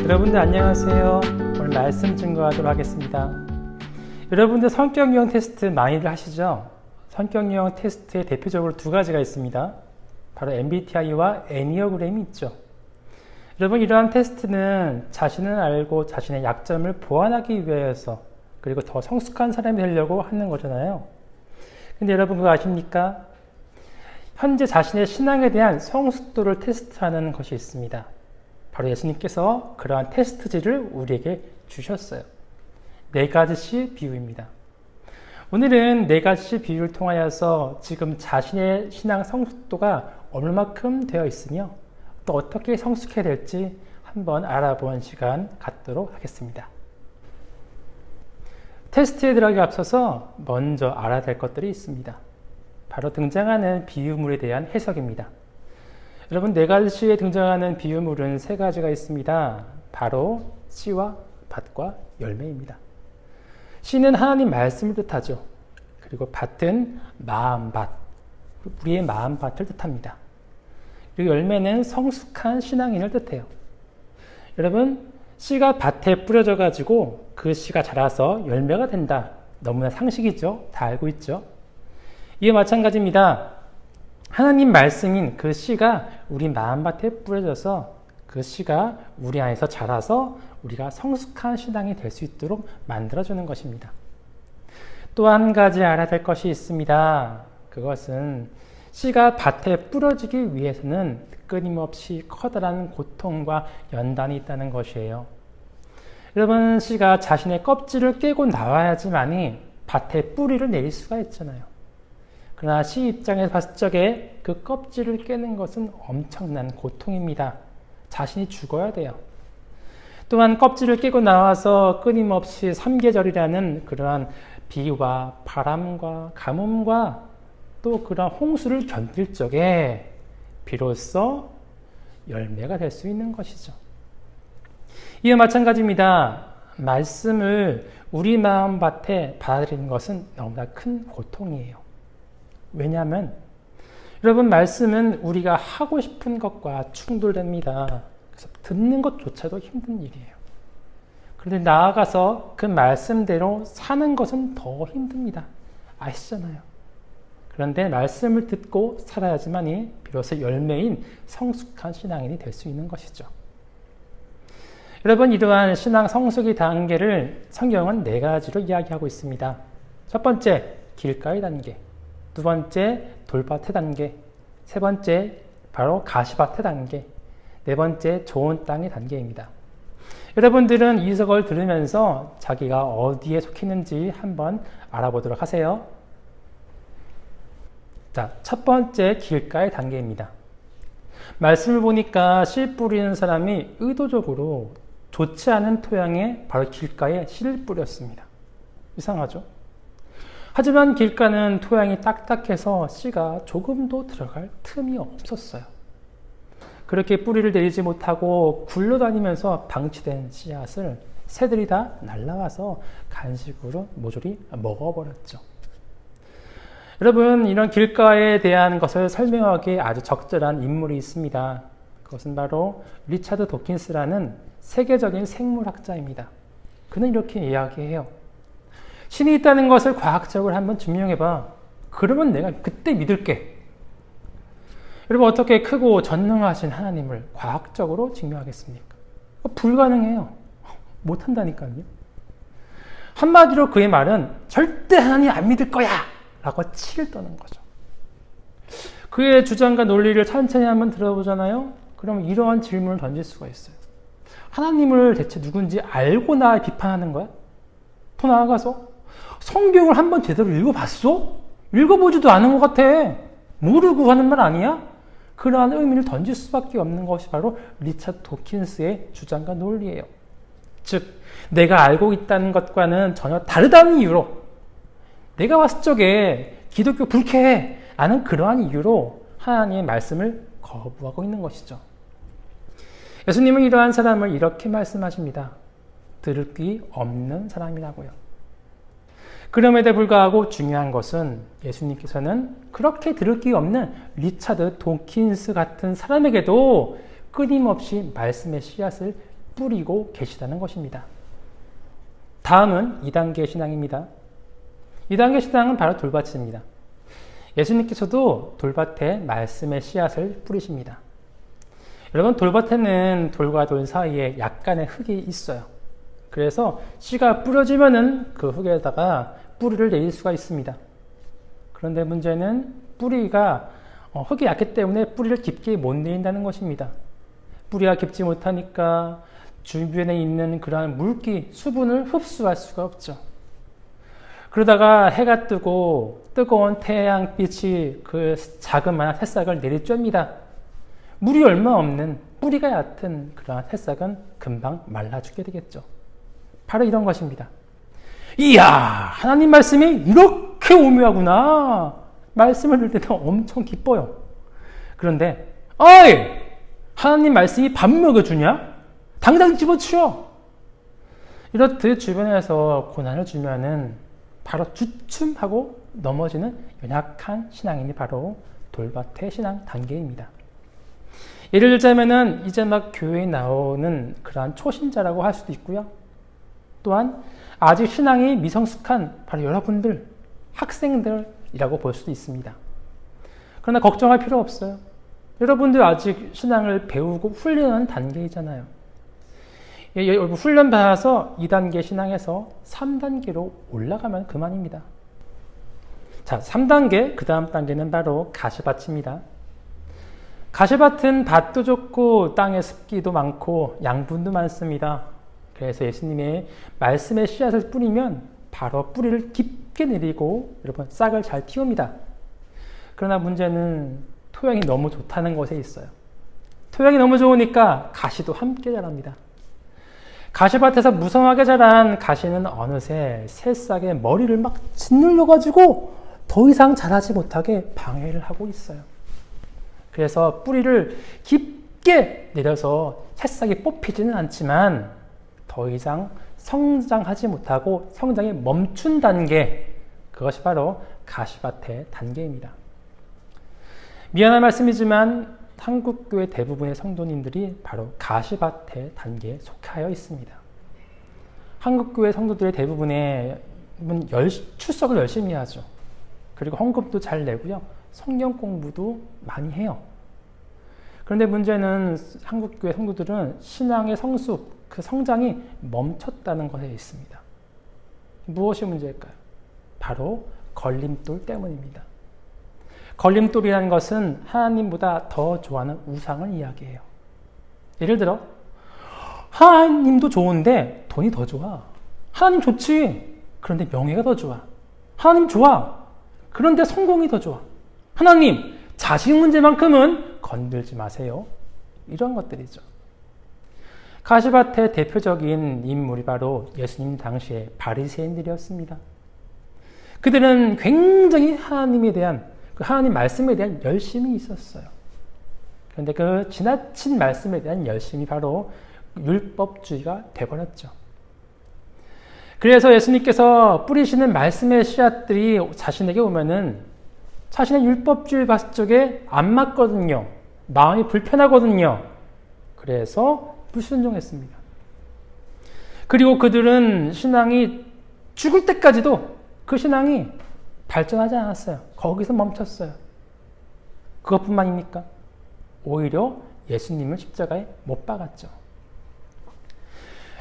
여러분들 안녕하세요. 오늘 말씀 증거하도록 하겠습니다. 여러분들 성격 유형 테스트 많이들 하시죠? 성격 유형 테스트에 대표적으로 두 가지가 있습니다. 바로 MBTI와 애니어그램이 있죠. 여러분, 이러한 테스트는 자신을 알고 자신의 약점을 보완하기 위해서, 그리고 더 성숙한 사람이 되려고 하는 거잖아요. 근데 여러분 그거 아십니까? 현재 자신의 신앙에 대한 성숙도를 테스트하는 것이 있습니다. 바로 예수님께서 그러한 테스트지를 우리에게 주셨어요. 4가지씩 비유입니다. 오늘은 4가지 비유를 통하여서 지금 자신의 신앙 성숙도가 얼마만큼 되어 있으며 또 어떻게 성숙해야 될지 한번 알아보는 시간 갖도록 하겠습니다. 테스트에 들어가기 앞서서 먼저 알아야 될 것들이 있습니다. 바로 등장하는 비유물에 대한 해석입니다. 여러분, 4가지에 등장하는 비유물은 3가지가 있습니다. 바로 씨와 밭과 열매입니다. 씨는 하나님 말씀을 뜻하죠. 그리고 밭은 마음밭, 우리의 마음밭을 뜻합니다. 그리고 열매는 성숙한 신앙인을 뜻해요. 여러분, 씨가 밭에 뿌려져 가지고 그 씨가 자라서 열매가 된다. 너무나 상식이죠. 다 알고 있죠. 이와 마찬가지입니다. 하나님 말씀인 그 씨가 우리 마음밭에 뿌려져서 그 씨가 우리 안에서 자라서 우리가 성숙한 신앙이 될 수 있도록 만들어주는 것입니다. 또 한 가지 알아야 될 것이 있습니다. 그것은 씨가 밭에 뿌려지기 위해서는 끊임없이 커다란 고통과 연단이 있다는 것이에요. 여러분, 씨가 자신의 껍질을 깨고 나와야지만이 밭에 뿌리를 내릴 수가 있잖아요. 그러나 씨 입장에서 봤을 적에 그 껍질을 깨는 것은 엄청난 고통입니다. 자신이 죽어야 돼요. 또한 껍질을 깨고 나와서 끊임없이 3계절이라는 그러한 비와 바람과 가뭄과 또 그러한 홍수를 견딜 적에 비로소 열매가 될 수 있는 것이죠. 이와 마찬가지입니다. 말씀을 우리 마음밭에 받아들이는 것은 너무나 큰 고통이에요. 왜냐하면 여러분, 말씀은 우리가 하고 싶은 것과 충돌됩니다. 그래서 듣는 것조차도 힘든 일이에요. 그런데 나아가서 그 말씀대로 사는 것은 더 힘듭니다. 아시잖아요. 그런데 말씀을 듣고 살아야지만이 비로소 열매인 성숙한 신앙인이 될 수 있는 것이죠. 여러분, 이러한 신앙 성숙의 단계를 성경은 4가지로 이야기하고 있습니다. 첫 번째, 길가의 단계. 두 번째, 돌밭의 단계. 세 번째, 바로 가시밭의 단계. 네 번째, 좋은 땅의 단계입니다. 여러분들은 이걸 들으면서 자기가 어디에 속했는지 한번 알아보도록 하세요. 자, 첫 번째, 길가의 단계입니다. 말씀을 보니까 씨 뿌리는 사람이 의도적으로 좋지 않은 토양에 바로 길가에 씨를 뿌렸습니다. 이상하죠? 하지만 길가는 토양이 딱딱해서 씨가 조금도 들어갈 틈이 없었어요. 그렇게 뿌리를 내리지 못하고 굴러다니면서 방치된 씨앗을 새들이 다 날아와서 간식으로 모조리 먹어버렸죠. 여러분, 이런 길가에 대한 것을 설명하기에 아주 적절한 인물이 있습니다. 그것은 바로 리차드 도킨스라는 세계적인 생물학자입니다. 그는 이렇게 이야기해요. 신이 있다는 것을 과학적으로 한번 증명해봐. 그러면 내가 그때 믿을게. 여러분, 어떻게 크고 전능하신 하나님을 과학적으로 증명하겠습니까? 불가능해요. 못한다니까요. 한마디로 그의 말은 절대 하나님 안 믿을 거야! 라고 치를 떠는 거죠. 그의 주장과 논리를 천천히 한번 들어보잖아요. 그러면 이러한 질문을 던질 수가 있어요. 하나님을 대체 누군지 알고 나 비판하는 거야? 더 나아가서 성경을 한번 제대로 읽어봤어? 읽어보지도 않은 것 같아. 모르고 하는 말 아니야? 그러한 의미를 던질 수밖에 없는 것이 바로 리차드 도킨스의 주장과 논리예요. 즉, 내가 알고 있다는 것과는 전혀 다르다는 이유로, 내가 봤을 적에 기독교 불쾌해 라는 그러한 이유로 하나님의 말씀을 거부하고 있는 것이죠. 예수님은 이러한 사람을 이렇게 말씀하십니다. 들을 귀 없는 사람이라고요. 그럼에도 불구하고 중요한 것은 예수님께서는 그렇게 들을 게 없는 리차드 도킨스 같은 사람에게도 끊임없이 말씀의 씨앗을 뿌리고 계시다는 것입니다. 다음은 2단계 신앙입니다. 2단계 신앙은 바로 돌밭입니다. 예수님께서도 돌밭에 말씀의 씨앗을 뿌리십니다. 여러분, 돌밭에는 돌과 돌 사이에 약간의 흙이 있어요. 그래서 씨가 뿌려지면은 그 흙에다가 뿌리를 내릴 수가 있습니다. 그런데 문제는 뿌리가 흙이 얕기 때문에 뿌리를 깊게 못 내린다는 것입니다. 뿌리가 깊지 못하니까 주변에 있는 그러한 물기, 수분을 흡수할 수가 없죠. 그러다가 해가 뜨고 뜨거운 태양빛이 그 자그마한 새싹을 내리쬐입니다. 물이 얼마 없는 뿌리가 얕은 그러한 새싹은 금방 말라 죽게 되겠죠. 바로 이런 것입니다. 이야, 하나님 말씀이 이렇게 오묘하구나. 말씀을 들을 때는 엄청 기뻐요. 그런데 어이! 하나님 말씀이 밥 먹여주냐? 당장 집어치워! 이렇듯 주변에서 고난을 주면은 바로 주춤하고 넘어지는 연약한 신앙인이 바로 돌밭의 신앙 단계입니다. 예를 들자면은 이제 막 교회에 나오는 그러한 초신자라고 할 수도 있고요. 또한 아직 신앙이 미성숙한 바로 여러분들, 학생들이라고 볼 수도 있습니다. 그러나 걱정할 필요 없어요. 여러분들 아직 신앙을 배우고 훈련하는 단계이잖아요. 훈련 받아서 2단계 신앙에서 3단계로 올라가면 그만입니다. 자, 3단계, 그 다음 단계는 바로 가시밭입니다. 가시밭은 밭도 좋고 땅의 습기도 많고 양분도 많습니다. 그래서 예수님의 말씀의 씨앗을 뿌리면 바로 뿌리를 깊게 내리고 여러분 싹을 잘 틔웁니다. 그러나 문제는 토양이 너무 좋다는 것에 있어요. 토양이 너무 좋으니까 가시도 함께 자랍니다. 가시밭에서 무성하게 자란 가시는 어느새 새싹의 머리를 막 짓눌려가지고 더 이상 자라지 못하게 방해를 하고 있어요. 그래서 뿌리를 깊게 내려서 새싹이 뽑히지는 않지만 더 이상 성장하지 못하고 성장이 멈춘 단계, 그것이 바로 가시밭의 단계입니다. 미안한 말씀이지만 한국교회 대부분의 성도님들이 바로 가시밭의 단계에 속하여 있습니다. 한국교회 성도들의 대부분의 출석을 열심히 하죠. 그리고 헌금도 잘 내고요. 성경 공부도 많이 해요. 그런데 문제는 한국교회 성도들은 신앙의 성숙, 그 성장이 멈췄다는 것에 있습니다. 무엇이 문제일까요? 바로 걸림돌 때문입니다. 걸림돌이라는 것은 하나님보다 더 좋아하는 우상을 이야기해요. 예를 들어 하나님도 좋은데 돈이 더 좋아. 하나님 좋지. 그런데 명예가 더 좋아. 하나님 좋아. 그런데 성공이 더 좋아. 하나님 자식 문제만큼은 건들지 마세요. 이런 것들이죠. 가시밭의 대표적인 인물이 바로 예수님 당시의 바리새인들이었습니다. 그들은 굉장히 하나님에 대한 하나님 말씀에 대한 열심이 있었어요. 그런데 그 지나친 말씀에 대한 열심이 바로 율법주의가 되어버렸죠. 그래서 예수님께서 뿌리시는 말씀의 씨앗들이 자신에게 오면은 자신의 율법주의 밭 쪽에 안 맞거든요. 마음이 불편하거든요. 그래서 불순종했습니다. 그리고 그들은 신앙이 죽을 때까지도 그 신앙이 발전하지 않았어요. 거기서 멈췄어요. 그것뿐만입니까? 오히려 예수님을 십자가에 못 박았죠.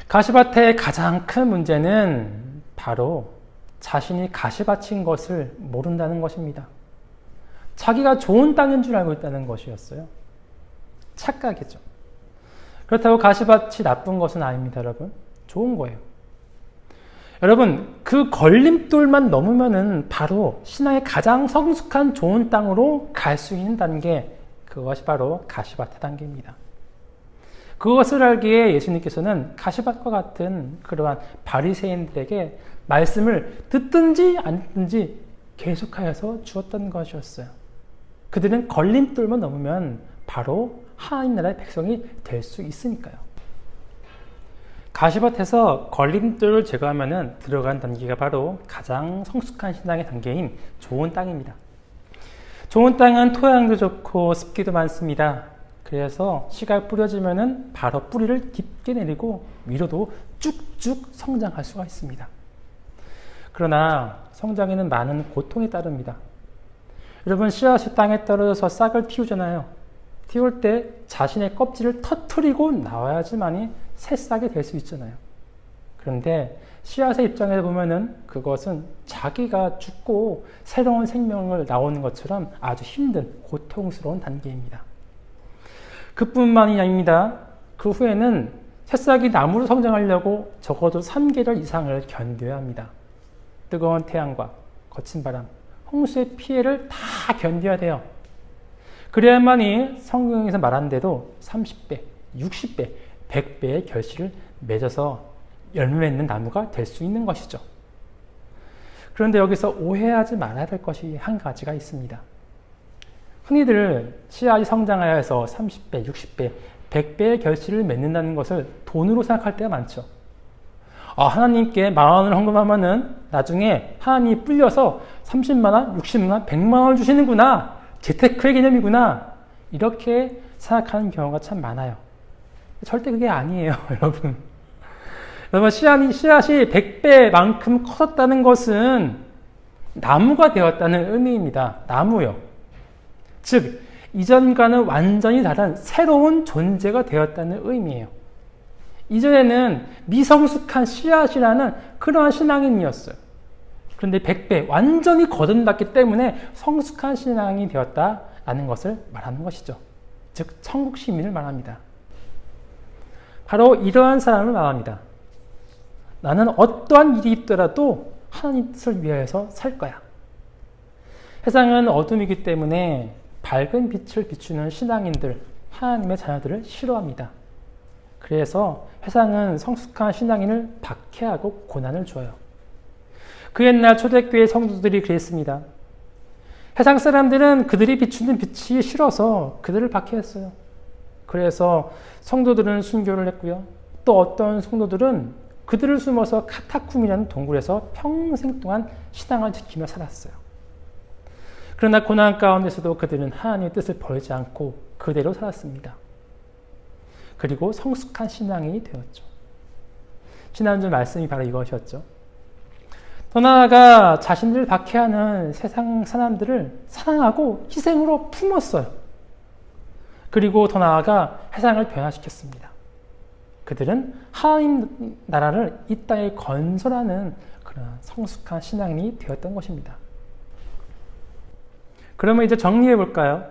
가시밭의 가장 큰 문제는 바로 자신이 가시밭인 것을 모른다는 것입니다. 자기가 좋은 땅인 줄 알고 있다는 것이었어요. 착각이죠. 그렇다고 가시밭이 나쁜 것은 아닙니다, 여러분. 좋은 거예요. 여러분, 그 걸림돌만 넘으면은 바로 신앙의 가장 성숙한 좋은 땅으로 갈 수 있는 단계, 그것이 바로 가시밭의 단계입니다. 그것을 알기에 예수님께서는 가시밭과 같은 그러한 바리새인들에게 말씀을 듣든지 안 듣든지 계속하여서 주었던 것이었어요. 그들은 걸림돌만 넘으면 바로 하나님 나라의 백성이 될 수 있으니까요. 가시밭에서 걸림돌을 제거하면 들어간 단계가 바로 가장 성숙한 신앙의 단계인 좋은 땅입니다. 좋은 땅은 토양도 좋고 습기도 많습니다. 그래서 씨가 뿌려지면은 바로 뿌리를 깊게 내리고 위로도 쭉쭉 성장할 수가 있습니다. 그러나 성장에는 많은 고통이 따릅니다. 여러분, 씨앗이 땅에 떨어져서 싹을 틔우잖아요. 틔울 때 자신의 껍질을 터트리고 나와야지만이 새싹이 될 수 있잖아요. 그런데 씨앗의 입장에서 보면은 그것은 자기가 죽고 새로운 생명을 나오는 것처럼 아주 힘든 고통스러운 단계입니다. 그뿐만이 아닙니다. 그 후에는 새싹이 나무로 성장하려고 적어도 3개월 이상을 견뎌야 합니다. 뜨거운 태양과 거친 바람, 홍수의 피해를 다 견뎌야 돼요. 그래야만이 성경에서 말한 대로 30배, 60배, 100배의 결실을 맺어서 열매 맺는 나무가 될 수 있는 것이죠. 그런데 여기서 오해하지 말아야 될 것이 한 가지가 있습니다. 흔히들 씨앗이 성장하여 해서 30배, 60배, 100배의 결실을 맺는다는 것을 돈으로 생각할 때가 많죠. 하나님께 10,000원을 헌금하면은 나중에 하나님이 불려서 30만원, 60만원, 100만원을 주시는구나. 재테크의 개념이구나. 이렇게 생각하는 경우가 참 많아요. 절대 그게 아니에요, 여러분. 여러분, 씨앗이 100배만큼 커졌다는 것은 나무가 되었다는 의미입니다. 나무요. 즉, 이전과는 완전히 다른 새로운 존재가 되었다는 의미예요. 이전에는 미성숙한 씨앗이라는 그러한 신앙인이었어요. 그런데 100배, 완전히 거듭났기 때문에 성숙한 신앙이 되었다라는 것을 말하는 것이죠. 즉, 천국 시민을 말합니다. 바로 이러한 사람을 말합니다. 나는 어떠한 일이 있더라도 하나님 뜻을 위하여서 살 거야. 세상은 어둠이기 때문에 밝은 빛을 비추는 신앙인들, 하나님의 자녀들을 싫어합니다. 그래서 세상은 성숙한 신앙인을 박해하고 고난을 줘요. 그 옛날 초대교회 성도들이 그랬습니다. 세상 사람들은 그들이 비추는 빛이 싫어서 그들을 박해했어요. 그래서 성도들은 순교를 했고요. 또 어떤 성도들은 그들을 숨어서 카타쿰이라는 동굴에서 평생 동안 신앙을 지키며 살았어요. 그러나 고난 가운데서도 그들은 하나님의 뜻을 버리지 않고 그대로 살았습니다. 그리고 성숙한 신앙인이 되었죠. 지난주 말씀이 바로 이것이었죠. 더 나아가 자신들을 박해하는 세상 사람들을 사랑하고 희생으로 품었어요. 그리고 더 나아가 세상을 변화시켰습니다. 그들은 하나님 나라를 이 땅에 건설하는 그런 성숙한 신앙인이 되었던 것입니다. 그러면 이제 정리해 볼까요?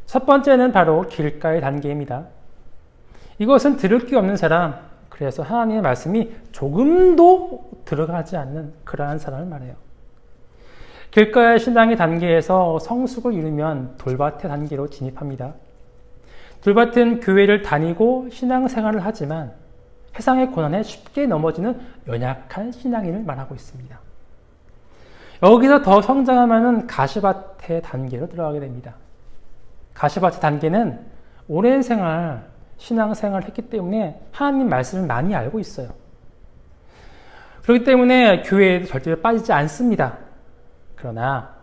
첫 번째는 바로 길가의 단계입니다. 이것은 들을 게 없는 사람, 그래서 하나님의 말씀이 조금도 들어가지 않는 그러한 사람을 말해요. 길가의 신앙의 단계에서 성숙을 이루면 돌밭의 단계로 진입합니다. 돌밭은 교회를 다니고 신앙생활을 하지만 세상의 고난에 쉽게 넘어지는 연약한 신앙인을 말하고 있습니다. 여기서 더 성장하면 가시밭의 단계로 들어가게 됩니다. 가시밭의 단계는 오랜 신앙생활을 했기 때문에 하나님 말씀을 많이 알고 있어요. 그렇기 때문에 교회에도 절대로 빠지지 않습니다. 그러나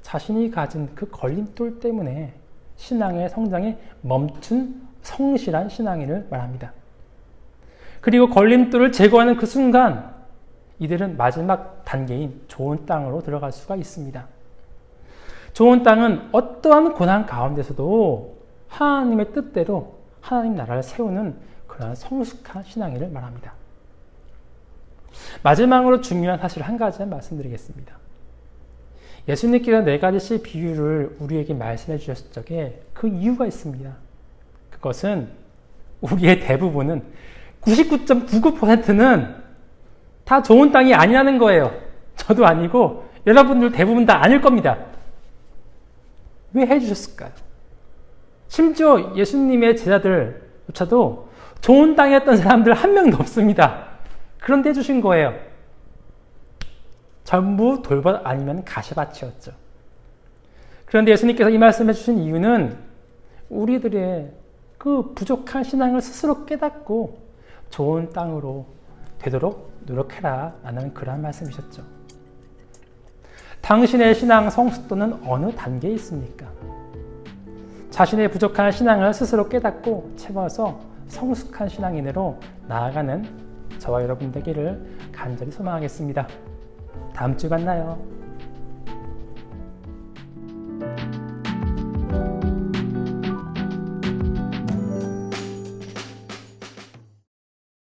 자신이 가진 그 걸림돌 때문에 신앙의 성장에 멈춘 성실한 신앙인을 말합니다. 그리고 걸림돌을 제거하는 그 순간 이들은 마지막 단계인 좋은 땅으로 들어갈 수가 있습니다. 좋은 땅은 어떠한 고난 가운데서도 하나님의 뜻대로 하나님 나라를 세우는 그러한 성숙한 신앙인을 말합니다. 마지막으로 중요한 사실 한 가지 말씀드리겠습니다. 예수님께서 4가지씩 비유를 우리에게 말씀해 주셨을 적에 그 이유가 있습니다. 그것은 우리의 대부분은 99.99%는 다 좋은 땅이 아니라는 거예요. 저도 아니고 여러분들 대부분 다 아닐 겁니다. 왜 해주셨을까요? 심지어 예수님의 제자들조차도 좋은 땅이었던 사람들 한 명도 없습니다. 그런데 해주신 거예요. 전부 돌밭 아니면 가시밭이었죠. 그런데 예수님께서 이 말씀해 주신 이유는 우리들의 그 부족한 신앙을 스스로 깨닫고 좋은 땅으로 되도록 노력해라 라는 그런 말씀이셨죠. 당신의 신앙 성숙도는 어느 단계에 있습니까? 자신의 부족한 신앙을 스스로 깨닫고 채워서 성숙한 신앙인으로 나아가는 저와 여러분 되기를 간절히 소망하겠습니다. 다음 주에 만나요.